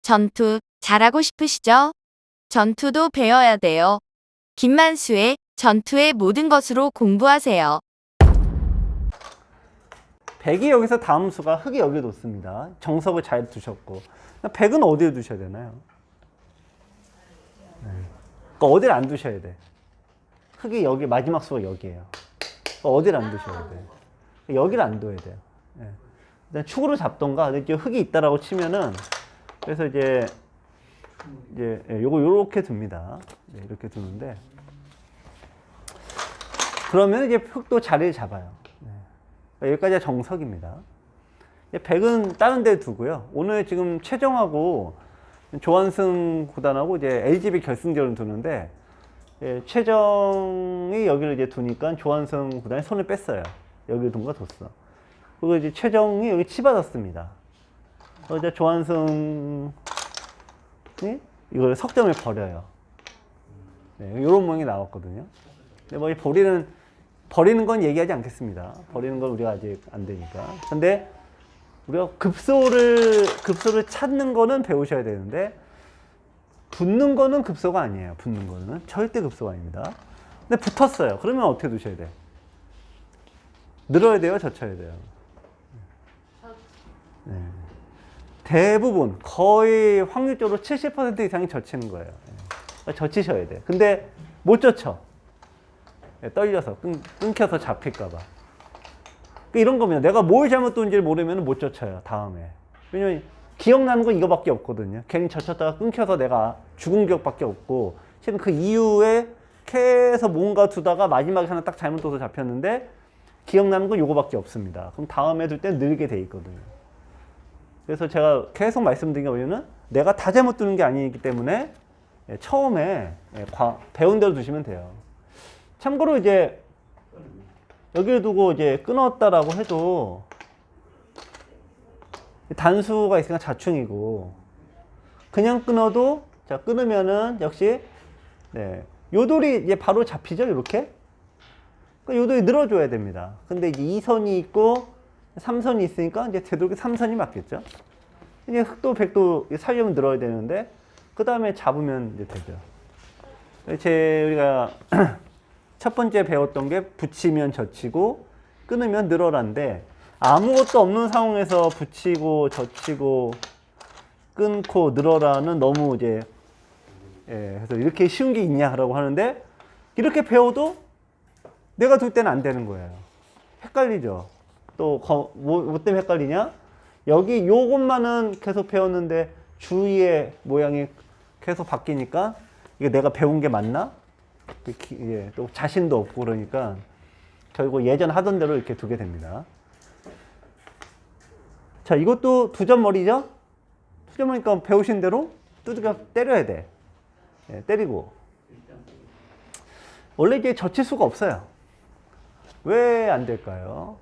전투 잘하고 싶으시죠? 전투도 배워야 돼요. 김만수의 전투의 모든 것으로 공부하세요. 100이 여기서 다음 수가 흙이 여기 놓습니다. 정석을 잘 두셨고. 100은 어디에 두셔야 되나요? 그러니까 어디를 안 두셔야 돼. 흙이 여기 마지막 수가 여기예요. 그러니까 어디를 안 두셔야 돼. 여기를 안 둬야 돼요. 일단 축으로 잡던가 이렇게 흙이 있다라고 치면은 그래서 이제 요거 요렇게 둡니다. 이렇게 두는데 그러면 이제 흙도 자리를 잡아요. 여기까지가 정석입니다. 100은 다른 데 두고요. 오늘 지금 최정하고 조한승 구단하고 이제 LGB 결승전을 두는데 최정이 여기를 이제 두니까 조한승 구단이 손을 뺐어요. 여기 둔 거 뒀어. 그리고 이제 최정이 여기 치받았습니다. 그래서 이제 조한승이 이걸 석점을 버려요. 이런 모양이 나왔거든요. 근데 뭐 버리는 건 얘기하지 않겠습니다. 버리는 건 우리가 아직 안 되니까. 근데 우리가 급소를 찾는 거는 배우셔야 되는데 붙는 거는 급소가 아니에요. 붙는 거는 절대 급소가 아닙니다. 근데 붙었어요. 그러면 어떻게 두셔야 돼? 늘어야 돼요? 젖혀야 돼요? 네. 대부분 거의 확률적으로 70% 이상이 젖히는 거예요. 젖히셔야 돼. 근데 못 젖혀. 떨려서 끊겨서 잡힐까봐. 이런 겁니다. 내가 뭘 잘못 둔지를 모르면 못 젖혀요. 다음에. 왜냐면 기억나는 건 이거밖에 없거든요. 괜히 젖혔다가 끊겨서 내가 죽은 기억밖에 없고 실은 그 이후에 계속 뭔가 두다가 마지막에 하나 딱 잘못 둬서 잡혔는데 기억나는 건 이거밖에 없습니다. 그럼 다음에 둘 때 늘게 돼 있거든요. 그래서 제가 계속 말씀드린 게 뭐냐면 내가 다 잘못 두는 게 아니기 때문에 처음에 배운 대로 두시면 돼요. 참고로 이제 여기를 두고 이제 끊었다라고 해도 단수가 있으니까 자충이고 그냥 끊어도 자 끊으면은 역시 요 돌이 이제 바로 잡히죠 이렇게. 그러니까 요 돌이 늘어줘야 됩니다. 근데 이제 2선이 있고 3선이 있으니까 이제 되도록 3선이 맞겠죠. 이제 흑도 백도 살려면 늘어야 되는데 그 다음에 잡으면 이제 되죠. 우리가 첫 번째 배웠던 게 붙이면 젖히고 끊으면 늘어란데 아무것도 없는 상황에서 붙이고 젖히고 끊고 늘어라는 너무 이제 그래서 이렇게 쉬운 게 있냐라고 하는데 이렇게 배워도 내가 둘 때는 안 되는 거예요. 헷갈리죠. 또 뭐 때문에 헷갈리냐? 여기 요것만은 계속 배웠는데 주위의 모양이 계속 바뀌니까 이게 내가 배운 게 맞나? 또 자신도 없고 그러니까 결국 예전 하던 대로 이렇게 두게 됩니다. 자, 이것도 두 점 머리죠? 두 점 머리니까 배우신 대로 두들겨 때려야 돼. 때리고. 원래 이게 젖힐 수가 없어요. 왜 안 될까요?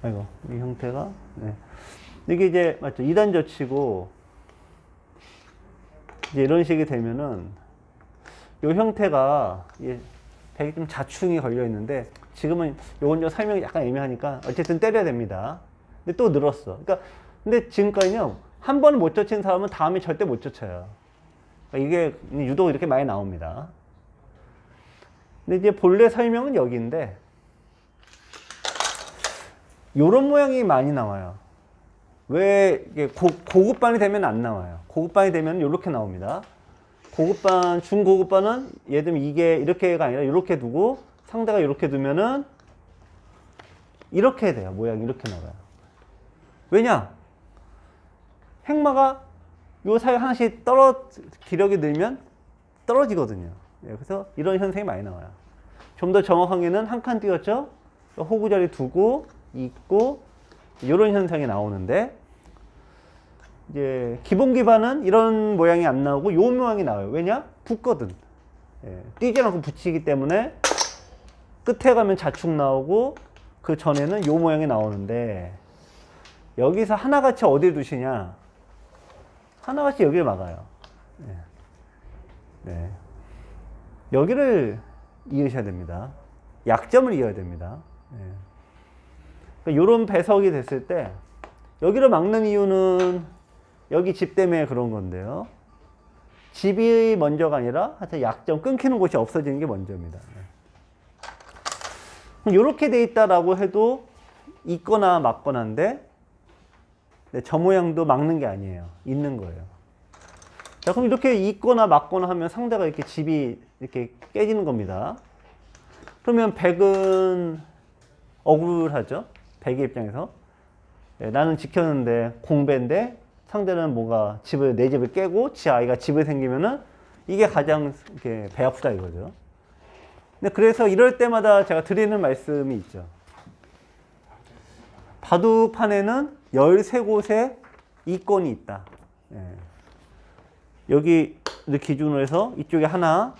아이고, 이 형태가. 이게 이제, 맞죠? 2단 젖히고, 이제 이런 식이 되면은, 요 형태가, 백이 좀 자충이 걸려 있는데, 지금은 요건 좀 설명이 약간 애매하니까, 어쨌든 때려야 됩니다. 근데 또 늘었어. 그러니까, 근데 지금까지는요, 한 번을 못 젖힌 사람은 다음에 절대 못 젖혀요. 그러니까 이게 유독 이렇게 많이 나옵니다. 근데 이제 본래 설명은 여기인데, 요런 모양이 많이 나와요. 왜 이게 고급반이 되면 안 나와요. 고급반이 되면 이렇게 나옵니다. 고급반, 중고급반은 예를 들면 이게 이렇게가 아니라 이렇게 두고 상대가 이렇게 두면은 이렇게 돼요. 모양이 이렇게 나와요. 왜냐? 행마가 요 사이에 하나씩 기력이 늘면 떨어지거든요. 그래서 이런 현상이 많이 나와요. 좀 더 정확하게는 한 칸 띄웠죠? 호구 자리 두고 있고 이런 현상이 나오는데 이제 기본 기반은 이런 모양이 안 나오고 요 모양이 나와요. 왜냐? 붙거든. 뛰지 않고 붙이기 때문에 끝에 가면 자축 나오고 그 전에는 요 모양이 나오는데 여기서 하나같이 어디에 두시냐? 하나같이 여기를 막아요. 여기를 이으셔야 됩니다. 약점을 이어야 됩니다. 그러니까 이런 배석이 됐을 때 여기를 막는 이유는 여기 집 때문에 그런 건데요. 집이 먼저가 아니라 하여튼 약점 끊기는 곳이 없어지는 게 먼저입니다. 이렇게 돼 있다라고 해도 있거나 맞거나인데 네, 저 모양도 막는 게 아니에요. 있는 거예요. 자, 그럼 이렇게 있거나 맞거나 하면 상대가 이렇게 집이 이렇게 깨지는 겁니다. 그러면 백은 억울하죠. 백의 입장에서. 네, 나는 지켰는데 공배인데 상대는 뭔가 내 집을 깨고 지 아이가 집을 생기면은 이게 가장 이렇게 배 아프다 이거죠. 근데 그래서 이럴 때마다 제가 드리는 말씀이 있죠. 바둑판에는 13곳에 이권이 있다. 예. 여기 기준으로 해서 이쪽에 하나,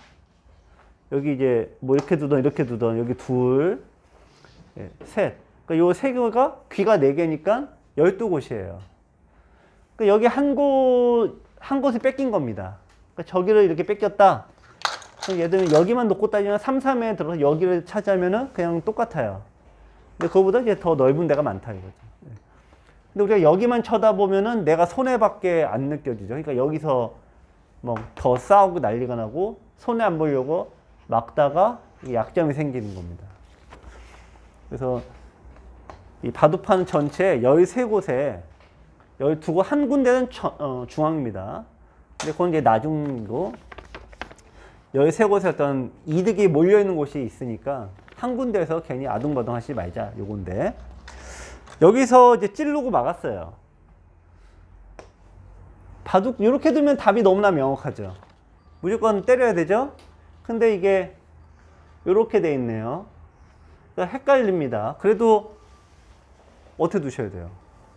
여기 이제 뭐 이렇게 두던 여기 둘, 예, 셋. 그러니까 요 세 개가 귀가 4개니까 12곳이에요. 그러니까 여기 한 곳을 뺏긴 겁니다. 그러니까 저기를 이렇게 뺏겼다. 예를 들면 여기만 놓고 따지면 3, 3에 들어서 여기를 차지하면은 그냥 똑같아요. 근데 그거보다 이제 더 넓은 데가 많다 이거죠. 근데 우리가 여기만 쳐다보면은 내가 손해밖에 안 느껴지죠. 그러니까 여기서 뭐 더 싸우고 난리가 나고 손해 안 보려고 막다가 약점이 생기는 겁니다. 그래서 이 바둑판 전체 13곳에 12곳 한 군데는 중앙입니다. 근데 그건 이제 나중이고 13곳에 어떤 이득이 몰려있는 곳이 있으니까 한 군데에서 괜히 아둥바둥 하지 말자 요건데 여기서 이제 찌르고 막았어요. 바둑 이렇게 두면 답이 너무나 명확하죠. 무조건 때려야 되죠. 근데 이게 이렇게 돼 있네요. 그러니까 헷갈립니다. 그래도 어떻게 두셔야 돼요?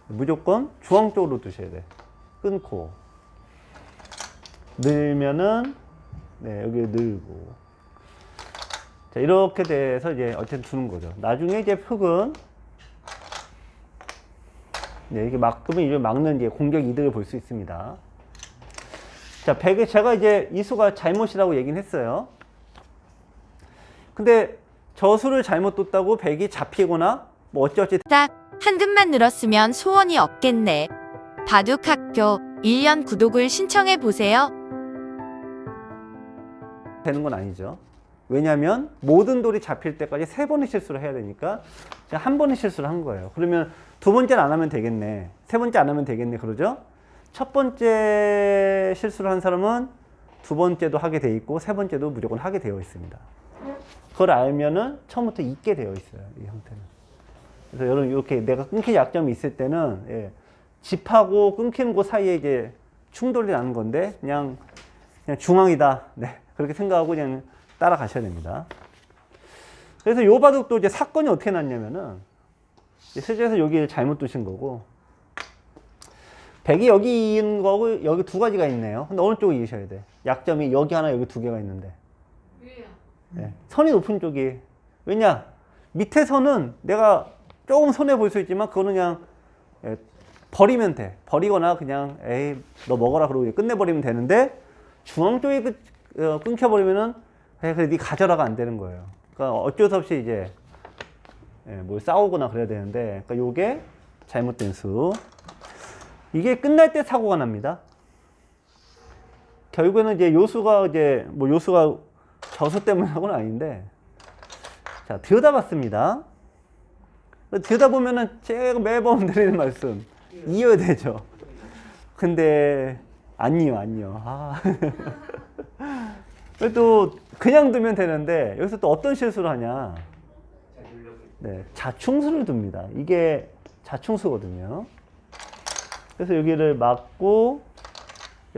무조건 중앙 쪽으로 두셔야 돼. 끊고 늘면은 네, 여기 늘고 자 이렇게 돼서 이제 어쨌든 두는 거죠. 나중에 이제 흑은 네, 이렇게 막으면 이제 막는 이제 공격 이득을 볼 수 있습니다. 자, 백에 제가 이제 이 수가 잘못이라고 얘기는 했어요. 근데 저 수를 잘못 뒀다고 백이 잡히거나 뭐 어찌어찌 딱 한 급만 늘었으면 소원이 없겠네. 바둑학교 1년 구독을 신청해 보세요. 되는 건 아니죠. 왜냐하면 모든 돌이 잡힐 때까지 3번의 실수를 해야 되니까 제가 한 번의 실수를 한 거예요. 그러면 두 번째는 안 하면 되겠네. 세 번째 안 하면 되겠네. 그러죠? 첫 번째 실수를 한 사람은 두 번째도 하게 돼 있고 세 번째도 무조건 하게 되어 있습니다. 그걸 알면은 처음부터 있게 되어 있어요. 이 형태는. 그래서 여러분 이렇게 내가 끊길 약점이 있을 때는 예, 집하고 끊기는 곳 사이에 이제 충돌이 나는 건데 그냥 중앙이다. 네, 그렇게 생각하고 그냥 따라가셔야 됩니다. 그래서 요 바둑도 이제 사건이 어떻게 났냐면은 실제에서 여기를 잘못 두신 거고 백이 여기 있는 거고 여기 두 가지가 있네요. 근데 어느 쪽을 이기셔야 돼? 약점이 여기 하나 여기 두 개가 있는데 네, 선이 높은 쪽이 왜냐? 밑에 선은 내가 조금 손해 볼 수 있지만 그거는 그냥 예, 버리면 돼. 버리거나 그냥 에이 너 먹어라 그러고 끝내버리면 되는데 중앙 쪽에 끊겨버리면은 그래 네 가져라가 안 되는 거예요. 그러니까 어쩔 수 없이 이제 예, 뭘 싸우거나 그래야 되는데 그러니까 요게 잘못된 수. 이게 끝날 때 사고가 납니다. 결국에는 이제 요수가 이제 뭐 요수가 저수 때문에 한 건 아닌데 자 들여다봤습니다. 들여다보면은 제가 매번 드리는 말씀 이어야 되죠. 근데 안 이어. 아. 또 그냥 두면 되는데 여기서 또 어떤 실수를 하냐? 네, 자충수를 둡니다. 이게 자충수거든요. 그래서 여기를 막고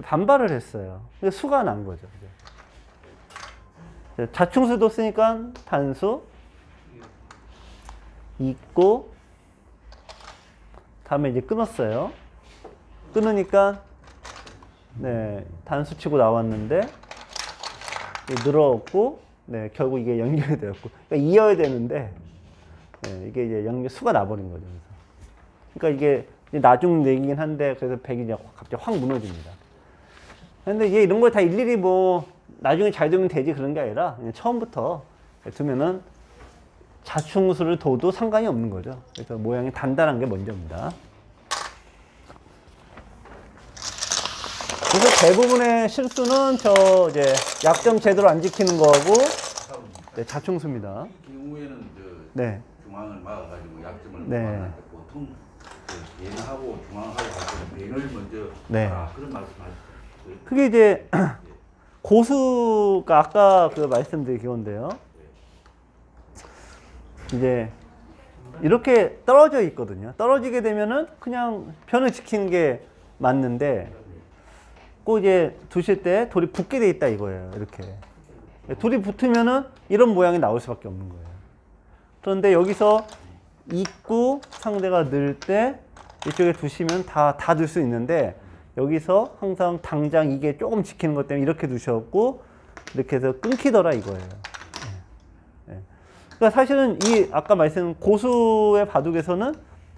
반발을 했어요. 그래서 수가 난 거죠. 자충수도 쓰니까 단수 있고 다음에 이제 끊었어요. 끊으니까 네, 단수 치고 나왔는데 늘어왔고 네, 결국 이게 연결이 되었고 그러니까 이어야 되는데 네, 이게 이제 수가 나버린 거죠. 그러니까 이게 나중 얘기긴 한데 그래서 백이 이제 갑자기 확 무너집니다. 근데 이게 이런 걸 다 일일이 뭐 나중에 잘 두면 되지 그런 게 아니라 그냥 처음부터 두면은 자충수를 둬도 상관이 없는 거죠. 그래서 모양이 단단한 게 먼저입니다. 그래서 대부분의 실수는 저 이제 약점 제대로 안 지키는 거하고 네, 자충수입니다. 이 경우에는 네. 중앙을 막아가지고 약점을 네. 막아갈 때 보통 얘하고 중앙하고 할 때는 맨을 먼저 네. 하라 그런 말씀하시죠. 그게 이제 고수가 아까 그 말씀드린 그건데요. 이제 이렇게 떨어져 있거든요. 떨어지게 되면은 그냥 변을 지키는 게 맞는데 꼭 이제 두실 때 돌이 붙게 돼 있다 이거예요. 이렇게 돌이 붙으면은 이런 모양이 나올 수밖에 없는 거예요. 그런데 여기서 입구 상대가 늘 때 이쪽에 두시면 다 둘 수 있는데 여기서 항상 당장 이게 조금 지키는 것 때문에 이렇게 두셨고 이렇게 해서 끊기더라 이거예요. 그러니까 사실은 이 아까 말씀드린 고수의 바둑에서는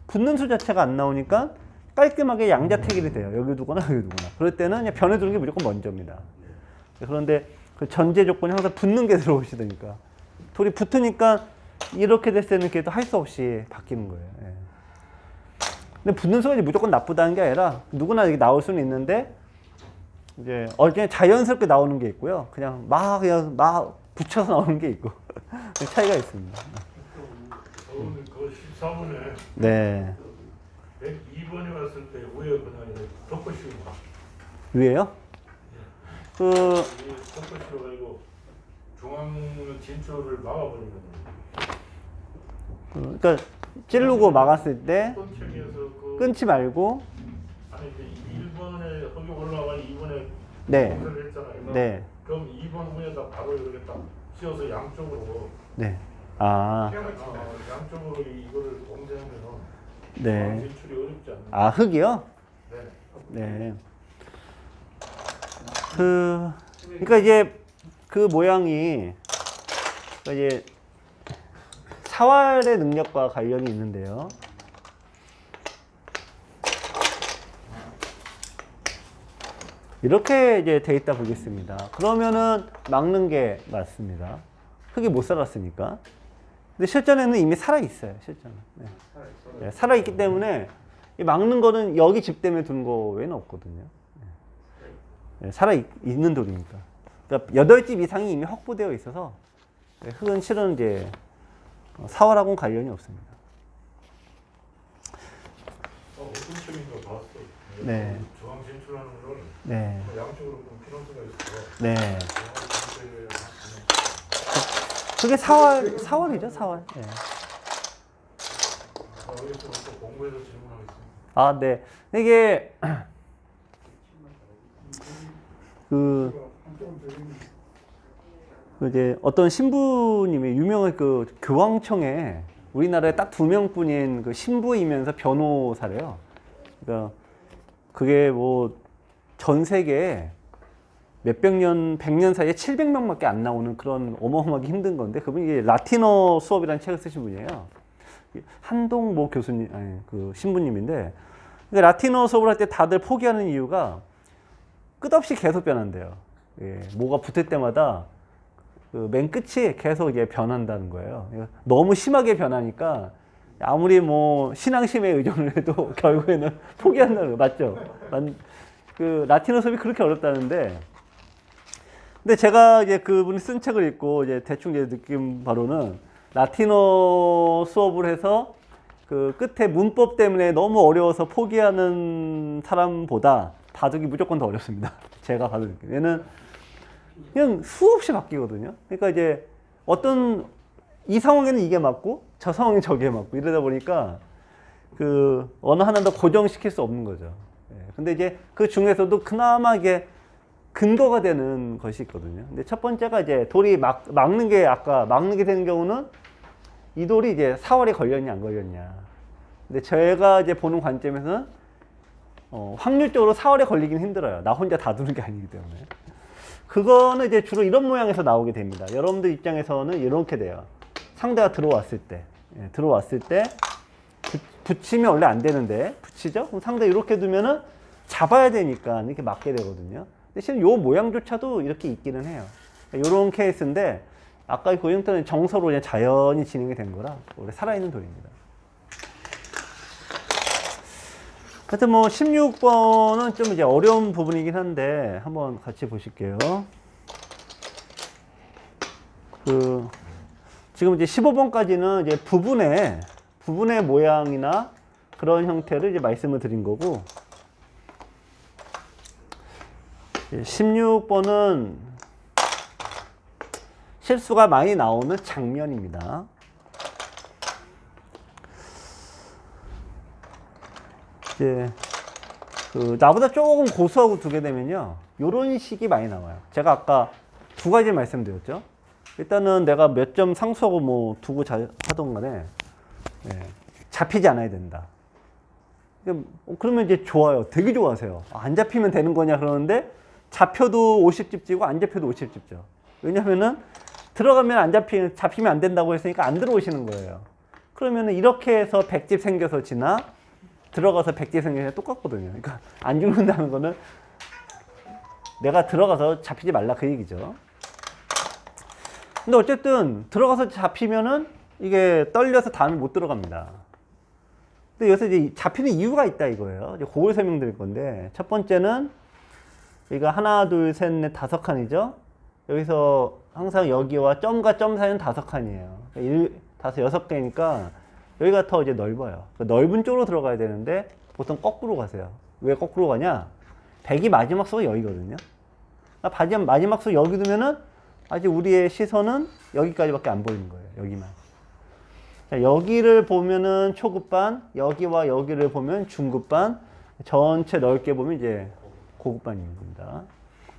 붙는 수 자체가 안 나오니까 깔끔하게 양자택일이 돼요. 여기 두거나 여기 두거나. 그럴 때는 그냥 변에 두는 게 무조건 먼저입니다. 그런데 그 전제 조건이 항상 붙는 게 들어오시더니까 돌이 붙으니까 이렇게 됐을 때는 걔도 할 수 없이 바뀌는 거예요. 예. 근데 붙는 수가 이제 무조건 나쁘다는 게 아니라 누구나 이게 나올 수는 있는데 이제 그냥 자연스럽게 나오는 게 있고요. 그냥 막 붙여서 나오는 게 있고 차이가 있습니다. 오늘 그 14분에 네. 102번에 왔을 때 우에 그냥 덮어씌우고 위에요? 그 덮어씌워 가지고 중앙 진출을 막아버리는 그러니까 찌르고 막았을 때 선책에서 그 끊지 말고 아니 이제 1번에 거기 올라와 2번에 네. 공세를 했잖아요. 네. 그럼 2번 위에다 바로 이렇게 딱 씌워서 양쪽으로 네. 아. 양쪽으로 이거를 공세하면은 중앙 네. 진출이 어렵지 않는. 아, 흙이요? 네. 네. 그러니까 이제 그 모양이 그러니까 이제 사활의 능력과 관련이 있는데요. 이렇게 이제 돼 있다 보겠습니다. 그러면은 막는 게 맞습니다. 흙이 못 살았으니까. 근데 실전에는 이미 살아 있어요. 실전은. 네. 네, 살아 있기 때문에 이 막는 거는 여기 집 때문에 두는 거 외에는 없거든요. 네, 살아 있는 돌이니까. 그러니까 8집 이상이 이미 확보되어 있어서 네, 흙은 실은 이제 사활하고는 관련이 없습니다. 어떤 책인가 봤어. 네. 중앙 진출하는 걸 네. 양쪽으로 끊기는 수가 있어. 네. 중앙 그게 사활이죠, 사활. 네. 여기서부터 공부해서 질문하겠습니다. 아, 네. 이게 이제 어떤 신부님이 유명한 그 교황청에 우리나라에 딱 2명뿐인 그 신부이면서 변호사래요. 그러니까 그게 뭐 전 세계에 몇백 년, 100년 사이에 700명밖에 안 나오는 그런 어마어마하게 힘든 건데 그분이 이제 라틴어 수업이라는 책을 쓰신 분이에요. 한동모 교수님, 아니 그 신부님인데 그러니까 라틴어 수업을 할 때 다들 포기하는 이유가 끝없이 계속 변한대요. 예, 뭐가 붙을 때마다 그 맨 끝이 계속 이게 변한다는 거예요. 너무 심하게 변하니까 아무리 뭐 신앙심에 의존을 해도 결국에는 포기한다는 거 맞죠? 그 라틴어 수업이 그렇게 어렵다는데, 근데 제가 이제 그분이 쓴 책을 읽고 이제 대충 이제 느낀 바로는 라틴어 수업을 해서 그 끝에 문법 때문에 너무 어려워서 포기하는 사람보다 바둑이 무조건 더 어렵습니다. 제가 바둑 느낌. 얘는 그냥 수없이 바뀌거든요. 그러니까 이제 어떤 이 상황에는 이게 맞고 저 상황에 저게 맞고 이러다 보니까 그 어느 하나 더 고정시킬 수 없는 거죠. 근데 이제 그 중에서도 그나마 이게 근거가 되는 것이 있거든요. 근데 첫 번째가 이제 돌이 막는 게 아까 막는 게 되는 경우는 이 돌이 이제 사활에 걸렸냐 안 걸렸냐. 근데 제가 이제 보는 관점에서는 확률적으로 사활에 걸리긴 힘들어요. 나 혼자 다 두는 게 아니기 때문에. 그거는 이제 주로 이런 모양에서 나오게 됩니다. 여러분들 입장에서는 이렇게 돼요. 상대가 들어왔을 때, 들어왔을 때 붙이면 원래 안 되는데 붙이죠? 그럼 상대 이렇게 두면은 잡아야 되니까 이렇게 맞게 되거든요. 근데 실은 요 모양조차도 이렇게 있기는 해요. 이런 케이스인데 아까 그 형태는 정서로 그냥 자연히 진행이 된 거라 원래 살아있는 돌입니다. 하여튼 뭐 16번은 좀 이제 어려운 부분이긴 한데 한번 같이 보실게요. 지금 이제 15번까지는 이제 부분의 모양이나 그런 형태를 이제 말씀을 드린 거고, 16번은 실수가 많이 나오는 장면입니다. 이제 나보다 조금 고수하고 두게 되면요, 요런 식이 많이 나와요. 제가 아까 두 가지 말씀드렸죠. 일단은 내가 몇 점 상수하고 뭐 두고 하던 간에 잡히지 않아야 된다. 그러면 이제 좋아요. 되게 좋아하세요. 안 잡히면 되는 거냐 그러는데, 잡혀도 50집 지고 안 잡혀도 50집 져. 왜냐면은 들어가면 잡히면 안 된다고 했으니까 안 들어오시는 거예요. 그러면은 이렇게 해서 100집 생겨서 지나, 들어가서 100집 생겨서 똑같거든요. 그러니까 안 죽는다는 거는 내가 들어가서 잡히지 말라 그 얘기죠. 근데 어쨌든 들어가서 잡히면은 이게 떨려서 다음에 못 들어갑니다. 근데 여기서 이제 잡히는 이유가 있다 이거예요. 이제 그걸 설명드릴 건데, 첫 번째는 여기가 하나, 둘, 셋, 넷, 5칸이죠. 여기서 항상 여기와 점과 점 사이는 5칸이에요. 6개니까 여기가 더 이제 넓어요. 넓은 쪽으로 들어가야 되는데 보통 거꾸로 가세요. 왜 거꾸로 가냐? 100이 마지막 수가 여기거든요. 마지막 수 여기 두면은 아직 우리의 시선은 여기까지밖에 안 보이는 거예요. 여기만. 자, 여기를 보면은 초급반, 여기와 여기를 보면 중급반, 전체 넓게 보면 이제 고급반인 겁니다.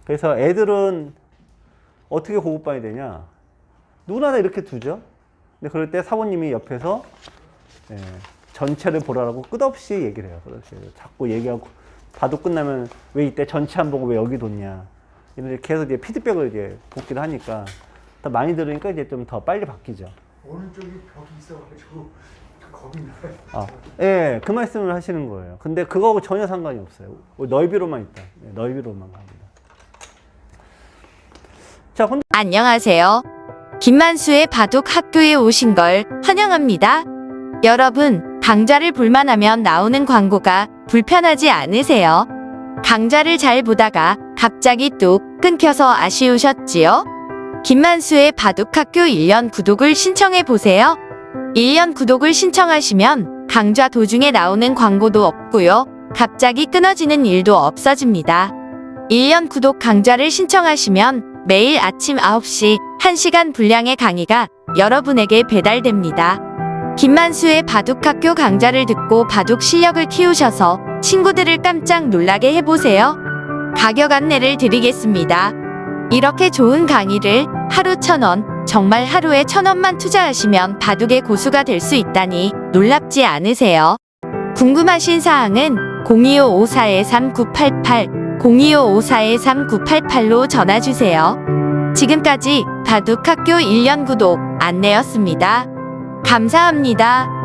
그래서 애들은 어떻게 고급반이 되냐? 누구나 다 이렇게 두죠. 근데 그럴 때 사모님이 옆에서 전체를 보라고 끝없이 얘기를 해요. 끝없이. 자꾸 얘기하고, 바둑 끝나면 왜 이때 전체 안 보고 왜 여기 뒀냐. 이렇게 계속 이제 피드백을 이제 복기를 하니까 더 많이 들으니까 이제 좀 더 빨리 바뀌죠. 오른쪽이 벽이 있어가지고 겁이 나요. 아, 예, 그 말씀을 하시는 거예요. 근데 그거하고 전혀 상관이 없어요. 넓이로만 있다. 넓이로만 갑니다. 자, 안녕하세요. 김만수의 바둑 학교에 오신 걸 환영합니다. 여러분, 강좌를 볼만하면 나오는 광고가 불편하지 않으세요? 강좌를 잘 보다가 갑자기 뚝 끊겨서 아쉬우셨지요? 김만수의 바둑학교 1년 구독을 신청해 보세요. 1년 구독을 신청하시면 강좌 도중에 나오는 광고도 없고요. 갑자기 끊어지는 일도 없어집니다. 1년 구독 강좌를 신청하시면 매일 아침 9시 1시간 분량의 강의가 여러분에게 배달됩니다. 김만수의 바둑학교 강좌를 듣고 바둑 실력을 키우셔서 친구들을 깜짝 놀라게 해보세요. 가격 안내를 드리겠습니다. 이렇게 좋은 강의를 하루 1,000원, 정말 하루에 1,000원만 투자하시면 바둑의 고수가 될 수 있다니 놀랍지 않으세요? 궁금하신 사항은 025-54-3988, 025-54-3988로 전화주세요. 지금까지 바둑학교 1년 구독 안내였습니다. 감사합니다.